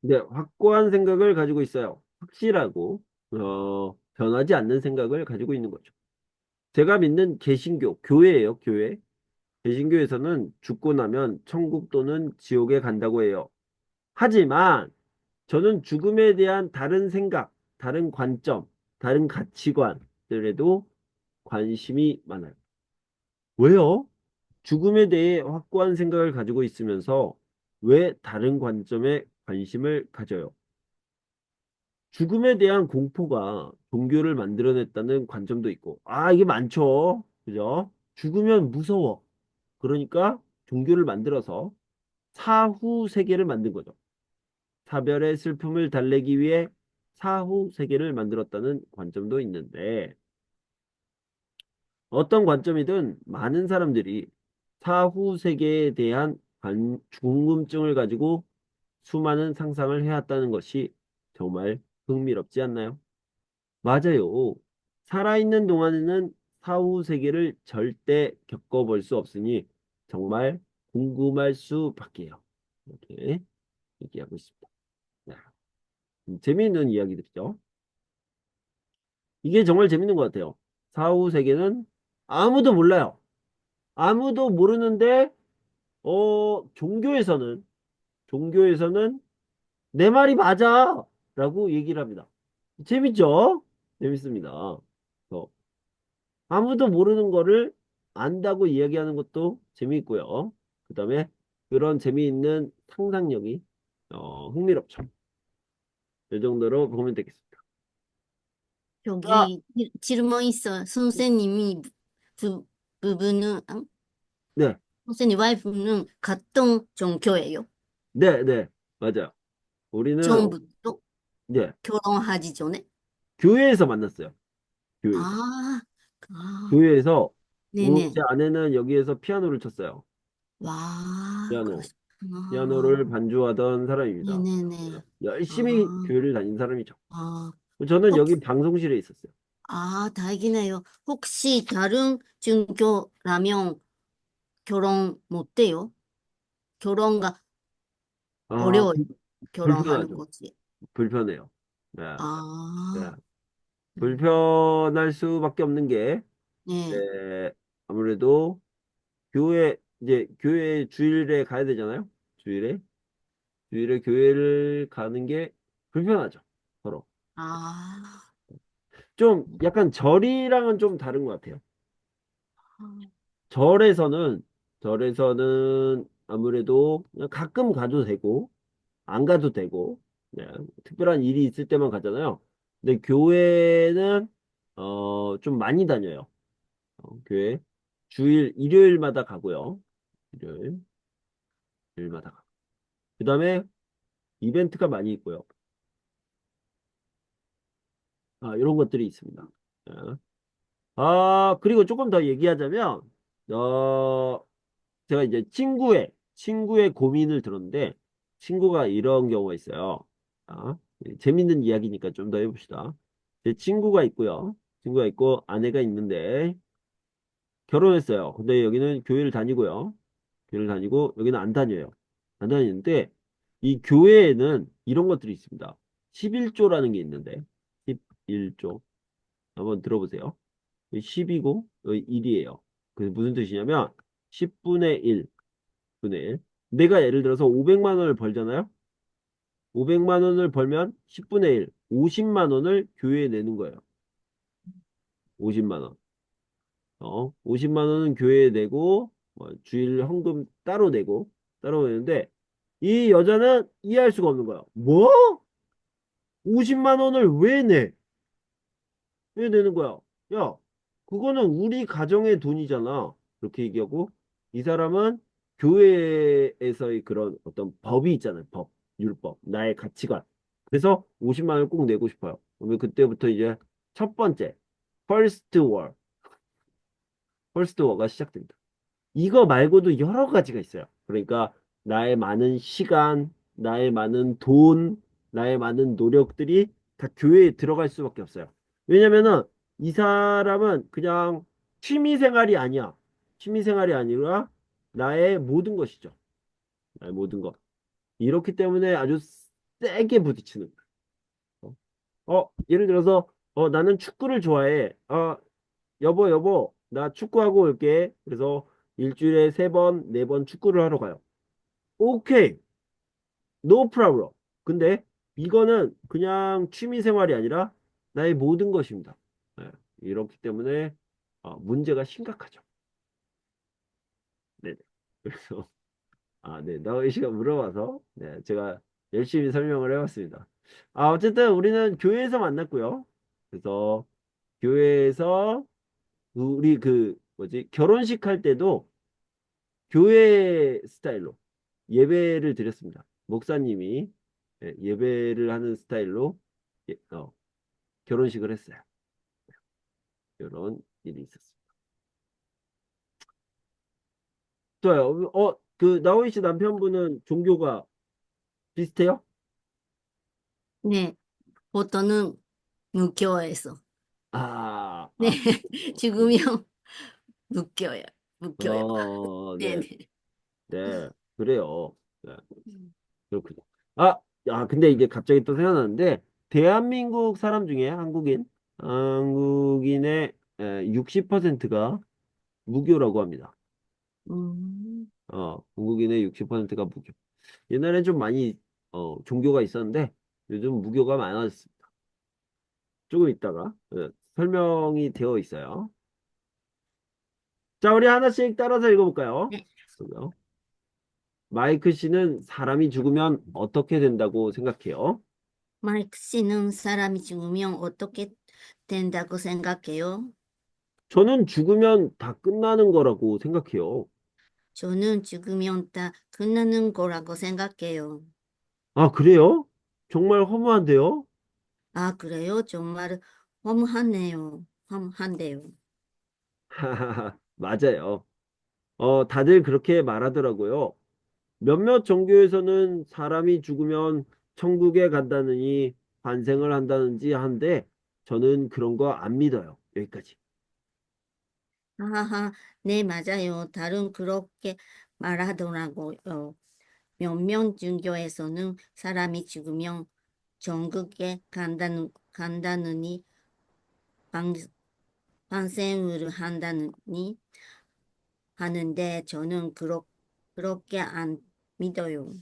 네, 확고한 생각을 가지고 있어요. 확실하고 변하지 않는 생각을 가지고 있는 거죠. 제가 믿는 개신교, 교회예요, 교회. 개신교에서는 죽고 나면 천국 또는 지옥에 간다고 해요. 하지만 저는 죽음에 대한 다른 생각, 다른 관점, 다른 가치관들에도 관심이 많아요. 왜요? 죽음에 대해 확고한 생각을 가지고 있으면서 왜 다른 관점에 관심을 가져요? 죽음에 대한 공포가 종교를 만들어냈다는 관점도 있고, 아, 이게 많죠. 그죠? 죽으면 무서워. 그러니까 종교를 만들어서 사후 세계를 만든 거죠. 사별의 슬픔을 달래기 위해 사후 세계를 만들었다는 관점도 있는데, 어떤 관점이든 많은 사람들이 사후 세계에 대한 궁금증을 가지고 수많은 상상을 해왔다는 것이 정말 흥미롭지 않나요? 맞아요. 살아있는 동안에는 사후 세계를 절대 겪어볼 수 없으니 정말 궁금할 수밖에요. 이렇게 얘기하고 있습니다. 자, 재미있는 이야기들이죠. 이게 정말 재밌는 것 같아요. 사후 세계는 아무도 몰라요. 아무도 모르는데 종교에서는 내 말이 맞아! 라고 얘기를 합니다. 재밌죠? 재밌습니다. 아무도 모르는 거를 안다고 이야기하는 것도 재미있고요. 그 다음에 그런 재미있는 상상력이 흥미롭죠. 이 정도로 보면 되겠습니다. 자, 여기 질문 있어요. 선생님이 부부는, 네, 선생님 와이프는 같은 종교예요? 네, 네, 맞아요. 우리는 처음부터 네, 결혼하기 전에? 교회에서 만났어요. 교회에서. 아, 아, 교회에서 제 네네. 아내는 여기에서 피아노를 쳤어요. 와, 피아노. 그러시구나. 피아노를 반주하던 사람입니다. 네네네. 열심히 아, 교회를 다닌 사람이죠. 아, 저는 혹, 여기 방송실에 있었어요. 다행이네요. 혹시 다른 종교라면 결혼 못돼요? 결혼가 아, 어려워요. 결혼하는 불편하죠. 거지. 불편해요. 네, 네. 아, 음, 불편할 수밖에 없는 게, 네. 아무래도 이제 교회 주일에 가야 되잖아요. 주일에. 주일에 교회를 가는 게 불편하죠. 서로. 아, 좀 약간 절이랑은 좀 다른 것 같아요. 절에서는, 절에서는 아무래도 그냥 가끔 가도 되고, 안 가도 되고, 네, 특별한 일이 있을 때만 가잖아요. 근데 교회는, 좀 많이 다녀요. 교회. 일요일마다 가고요. 일요일, 일요일마다 가고. 그 다음에 이벤트가 많이 있고요. 아, 이런 것들이 있습니다. 네. 그리고 조금 더 얘기하자면, 어, 제가 이제 친구의 고민을 들었는데, 친구가 이런 경우가 있어요. 자, 재밌는 이야기니까 좀 더 해봅시다. 제 친구가 있고요. 친구가 있고, 아내가 있는데, 결혼했어요. 근데 여기는 교회를 다니고요. 교회를 다니고, 여기는 안 다녀요. 안 다니는데, 이 교회에는 이런 것들이 있습니다. 11조라는 게 있는데, 11조. 한번 들어보세요. 10이고, 1이에요. 그래서 무슨 뜻이냐면, 10분의 1. 분의 1. 내가 예를 들어서 500만 원을 벌잖아요. 500만 원을 벌면 10분의 1. 50만 원을 교회에 내는 거예요. 50만 원. 50만 원은 교회에 내고, 주일 헌금 따로 내는데, 이 여자는 이해할 수가 없는 거야. 뭐? 50만 원을 왜 내? 왜 내는 거야? 야, 그거는 우리 가정의 돈이잖아. 그렇게 얘기하고, 이 사람은 교회에서의 그런 어떤 법이 있잖아요. 법, 율법, 나의 가치관. 그래서 50만 원을 꼭 내고 싶어요. 그러면 그때부터 이제 첫 번째, first war, first war가 시작됩니다. 이거 말고도 여러 가지가 있어요. 그러니까 나의 많은 시간, 나의 많은 돈, 나의 많은 노력들이 다 교회에 들어갈 수밖에 없어요. 왜냐면은 이 사람은 그냥 취미 생활이 아니야. 취미 생활이 아니라 나의 모든 것이죠. 나의 모든 것. 이렇기 때문에 아주 세게 부딪히는 거예요. 예를 들어서 나는 축구를 좋아해. 여보, 나 축구하고 올게. 그래서 일주일에 3번, 4번 축구를 하러 가요. 오케이, no problem. 근데 이거는 그냥 취미 생활이 아니라 나의 모든 것입니다. 네, 이렇기 때문에 문제가 심각하죠. 네. 그래서 네, 나의 씨가 물어봐서 네, 제가 열심히 설명을 해봤습니다. 어쨌든 우리는 교회에서 만났고요. 그래서 교회에서 우리 그 뭐지 결혼식 할 때도 교회 스타일로 예배를 드렸습니다. 목사님이 예배를 하는 스타일로 결혼식을 했어요. 이런 일이 있었습니다. 좋아요. 그 나오이 씨 남편분은 종교가 비슷해요? 네, 보통은 무교에서. 아, 네, 아, 죽으면 묶여요. 묶여요. 네, 네네. 네, 그래요. 네, 그렇군요. 아, 근데 이게 갑자기 또 생각나는데, 대한민국 사람 중에 한국인의 60%가 무교라고 합니다. 한국인의 60%가 무교. 옛날엔 좀 많이 종교가 있었는데 요즘 무교가 많아졌습니다. 조금 있다가 설명이 되어 있어요. 자, 우리 하나씩 따라서 읽어볼까요? 네, 그러면 마이크 씨는 사람이 죽으면 어떻게 된다고 생각해요? 마이크 씨는 사람이 죽으면 어떻게 된다고 생각해요? 저는 죽으면 다 끝나는 거라고 생각해요. 저는 죽으면 다 끝나는 거라고 생각해요. 아, 그래요? 정말 허무한데요? 아, 그래요? 정말 허무하네요. 허무한데요. 맞아요. 다들 그렇게 말하더라고요. 몇몇 종교에서는 사람이 죽으면 천국에 간다느니 반생을 한다는지 한데 저는 그런 거 안 믿어요. 여기까지. 하하하, 네, 맞아요. 다른 그렇게 말하더라고요. 몇몇 종교에서는 사람이 죽으면 천국에 간다느니 방, 방생을 한다느니 하는데 저는 그렇게 안 믿어요.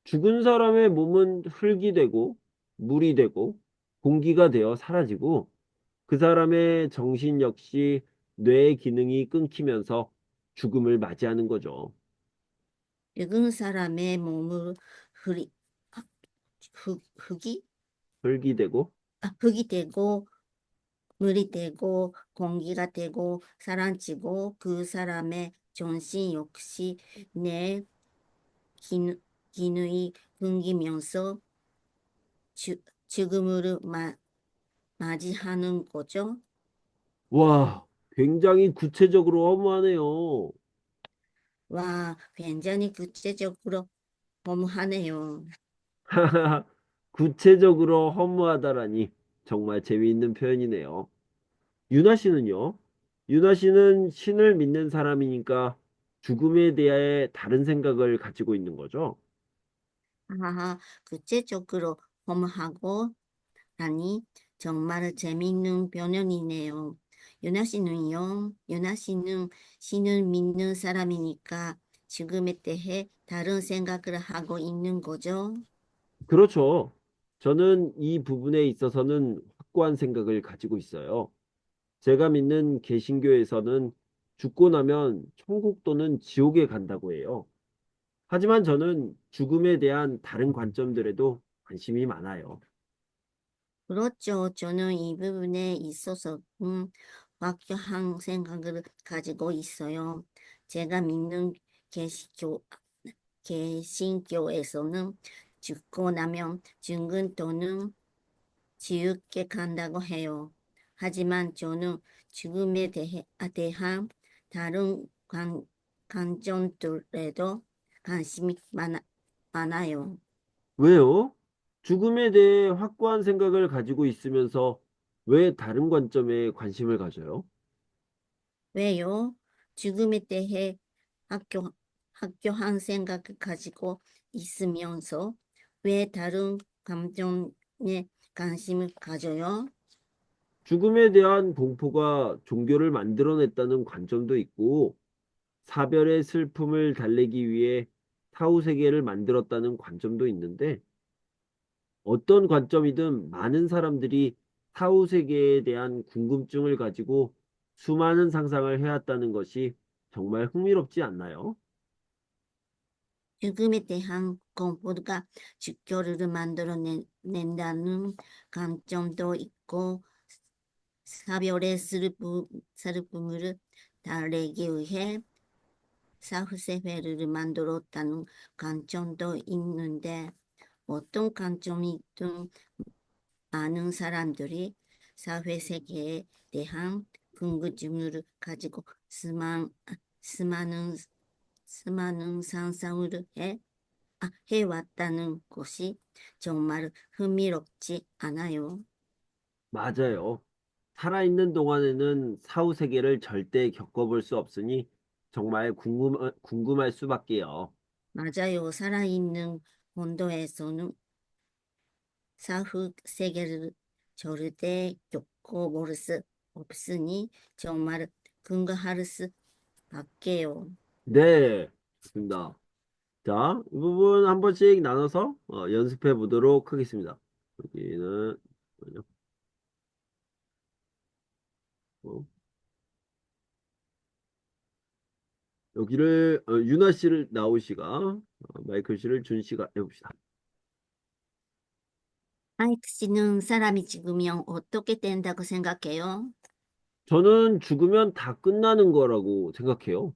죽은 사람의 몸은 흙이 되고 물이 되고 공기가 되어 사라지고 그 사람의 정신 역시 뇌 기능이 끊기면서 죽음을 맞이하는 거죠. 죽은 사람의 몸을 흙이, 흙이, 흙이 되고 흙이 되고 물이 되고 공기가 되고 사라지고 그 사람의 정신 역시 내 기능이 끊기면서 죽음을 맞이하는 거죠. 와, 굉장히 구체적으로 허무하네요. 와, 굉장히 구체적으로 너무하네요. 구체적으로 허무하다라니 정말 재미있는 표현이네요. 유나 씨는요? 유나 씨는 신을 믿는 사람이니까 죽음에 대해 다른 생각을 가지고 있는 거죠? 하하, 구체적으로 너무하고 라니 정말 재미있는 변형이네요. 유나 씨는요? 유나 씨는 신을 믿는 사람이니까 죽음에 대해 다른 생각을 하고 있는 거죠. 그렇죠. 저는 이 부분에 있어서는 확고한 생각을 가지고 있어요. 제가 믿는 개신교에서는 죽고 나면 천국 또는 지옥에 간다고 해요. 하지만 저는 죽음에 대한 다른 관점들에도 관심이 많아요. 그렇죠. 저는 이 부분에 있어서 확고한 생각을 가지고 있어요. 제가 믿는 개신교, 개신교에서는 죽고 나면 죽은 또는 지옥에 간다고 해요. 하지만 저는 죽음에 대한 다른 관점들에도 관심이 많아요. 왜요? 죽음에 대해 확고한 생각을 가지고 있으면서 왜 다른 관점에 관심을 가져요? 왜요? 죽음에 대해 학교, 학교한 생각을 가지고 있으면서 왜 다른 감정에 관심을 가져요? 죽음에 대한 공포가 종교를 만들어냈다는 관점도 있고, 사별의 슬픔을 달래기 위해 사후 세계를 만들었다는 관점도 있는데, 어떤 관점이든 많은 사람들이 사후 세계에 대한 궁금증을 가지고 수많은 상상을 해왔다는 것이 정말 흥미롭지 않나요? 죽음에 대한 공포가 주교를 만들어낸다는 관점도 있고, 사별의 슬픔을 달래기 위해 사후세계를 만들었다는 관점도 있는데, 어떤 관점이든 많은 사람들이 사회세계에 대한 궁금증을 가지고 수많은, 수많은 상상을 해왔다는 것이 정말 흥미롭지 않아요. 맞아요. 살아있는 동안에는 사후 세계를 절대 겪어볼 수 없으니 정말 궁금할 수밖에요. 맞아요. 살아있는 본도에서는 사후 세계를 절대 겪어볼 수 없으니 정말 근거할 수밖에요. 네, 좋습니다. 자, 이 부분 한 번씩 나눠서 연습해 보도록 하겠습니다. 여기는 뭐죠? 어, 여기를 유나 씨를 나오 씨가 마이클 씨를 준 씨가 해봅시다. 아이크 씨는 사람이 죽으면 어떻게 된다고 생각해요? 저는 죽으면 다 끝나는 거라고 생각해요.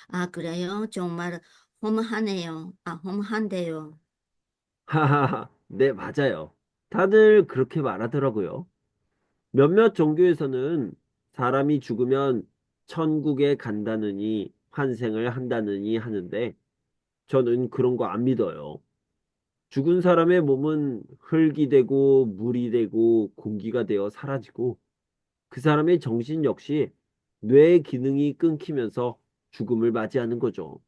아, 그래요? 정말 허무하네요. 아, 허무한데요. 하하하, 네, 맞아요. 다들 그렇게 말하더라고요. 몇몇 종교에서는 사람이 죽으면 천국에 간다느니 환생을 한다느니 하는데 저는 그런 거 안 믿어요. 죽은 사람의 몸은 흙이 되고 물이 되고 공기가 되어 사라지고 그 사람의 정신 역시 뇌의 기능이 끊기면서 죽음을 맞이하는 거죠.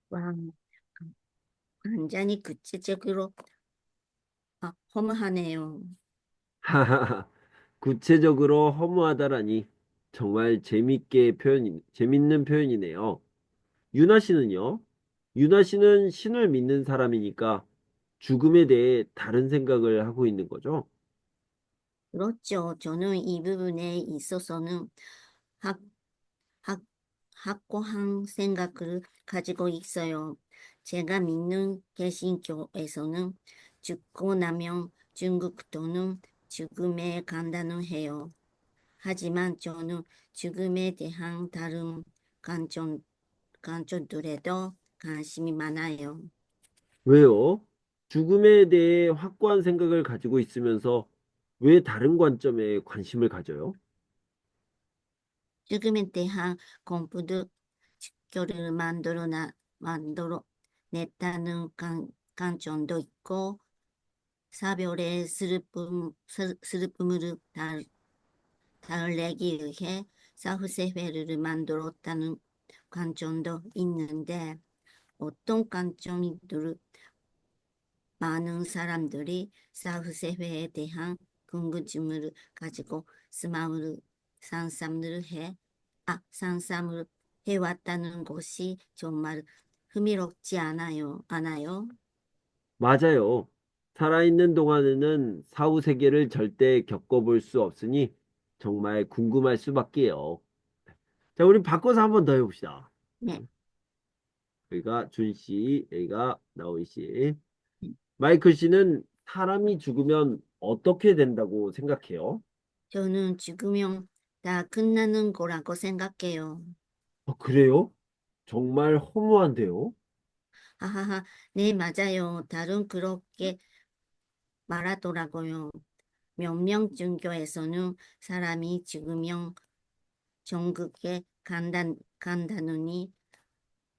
와, 완전히 구체적으로 허무하네요. 하하하. 구체적으로 허무하다라니 정말 재밌는 표현이네요. 유나 씨는요? 유나 씨는 신을 믿는 사람이니까 죽음에 대해 다른 생각을 하고 있는 거죠? 그렇죠. 저는 이 부분에 있어서는 학, 학, 확고한 생각을 가지고 있어요. 제가 믿는 개신교에서는 죽고 나면 중국 또는 죽음에 간다는 해요. 하지만 저는 죽음에 대한 다른 관점, 관점들에도 관심이 많아요. 왜요? 죽음에 대해 확고한 생각을 가지고 있으면서 왜 다른 관점에 관심을 가져요? 죽음에 대한 공부도 직교를 만들어 냈다는 관점도 있고, 사별의 슬픔을 달래기 위해 사후세계를 만들었다는 관점도 있는데, 어떤 관점이든 많은 사람들이 사후세계에 대한 궁금증을 가지고 스마을 상상을 해왔다는 것이 정말 흥미롭지 않아요? 맞아요. 살아있는 동안에는 사후 세계를 절대 겪어볼 수 없으니 정말 궁금할 수밖에요. 자, 우리 바꿔서 한 번 더 해봅시다. 네. 여기가 준 씨, 여기가 나오이 씨. 마이클 씨는 사람이 죽으면 어떻게 된다고 생각해요? 저는 죽으면 다 끝나는 거라고 생각해요. 그래요? 정말 허무한데요? 하하하, 네, 맞아요. 다른 그렇게 말하더라고요. 몇몇 종교에서는 사람이 죽으면 천국에 간다느니,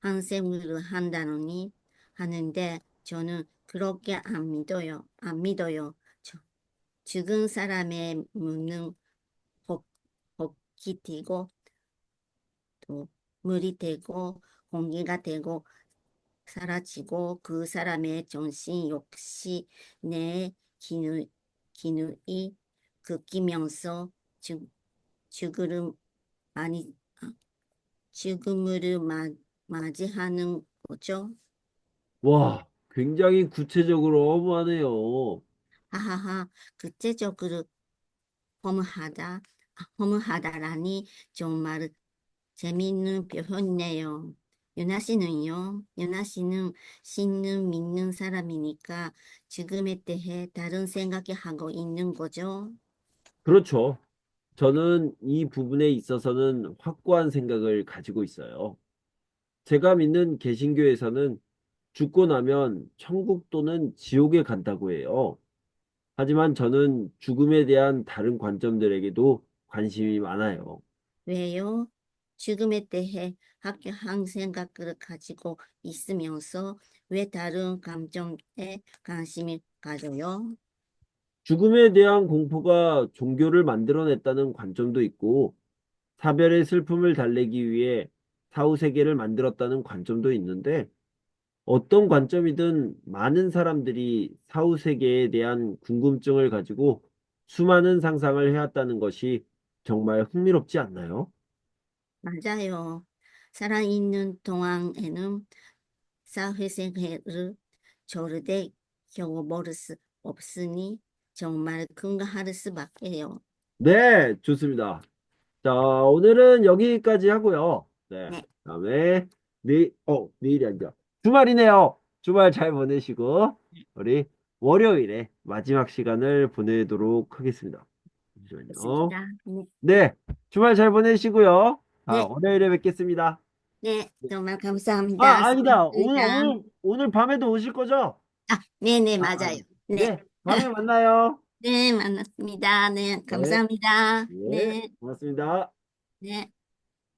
환생을 한다느니 하는데 저는 그렇게 안 믿어요. 안 믿어요. 죽은 사람의 문은 복, 복이 되고 또 물이 되고 공기가 되고 사라지고 그 사람의 정신 역시 내 기능이 바뀌면서 죽음을 많이 죽음을 맞이하는 거죠. 와, 굉장히 구체적으로 허무하네요. 하하하, 구체적으로 허무하다라니 정말 재미있는 표현이네요. 유나 씨는 신을 믿는 사람이니까 죽음에 대해 다른 생각이 하고 있는 거죠. 그렇죠. 저는 이 부분에 있어서는 확고한 생각을 가지고 있어요. 제가 믿는 개신교에서는 죽고 나면 천국 또는 지옥에 간다고 해요. 하지만 저는 죽음에 대한 다른 관점들에게도 관심이 많아요. 왜요? 죽음에 대해 학교한 생각을 가지고 있으면서 왜 다른 감정에 관심을 가져요? 죽음에 대한 공포가 종교를 만들어냈다는 관점도 있고, 사별의 슬픔을 달래기 위해 사후 세계를 만들었다는 관점도 있는데, 어떤 관점이든 많은 사람들이 사후 세계에 대한 궁금증을 가지고 수많은 상상을 해왔다는 것이 정말 흥미롭지 않나요? 맞아요. 살아있는 동안에는 사회생활을 절대 겪어볼 수 없으니 정말 큰가할 수밖에요. 네, 좋습니다. 자, 오늘은 여기까지 하고요. 네, 네, 다음에 내일이 아니라 주말이네요. 주말 잘 보내시고 우리 월요일에 마지막 시간을 보내도록 하겠습니다. 잠시만요. 좋습니다. 네, 네, 주말 잘 보내시고요. 네, 월요일에 뵙겠습니다. 네, 정말 감사합니다. 아니다. 수고하셨습니다. 오늘 밤에도 오실 거죠? 네네, 아, 아. 맞아요. 네, 네, 밤에 만나요. 네, 만났습니다. 네, 네, 감사합니다. 예, 네, 고맙습니다. 네.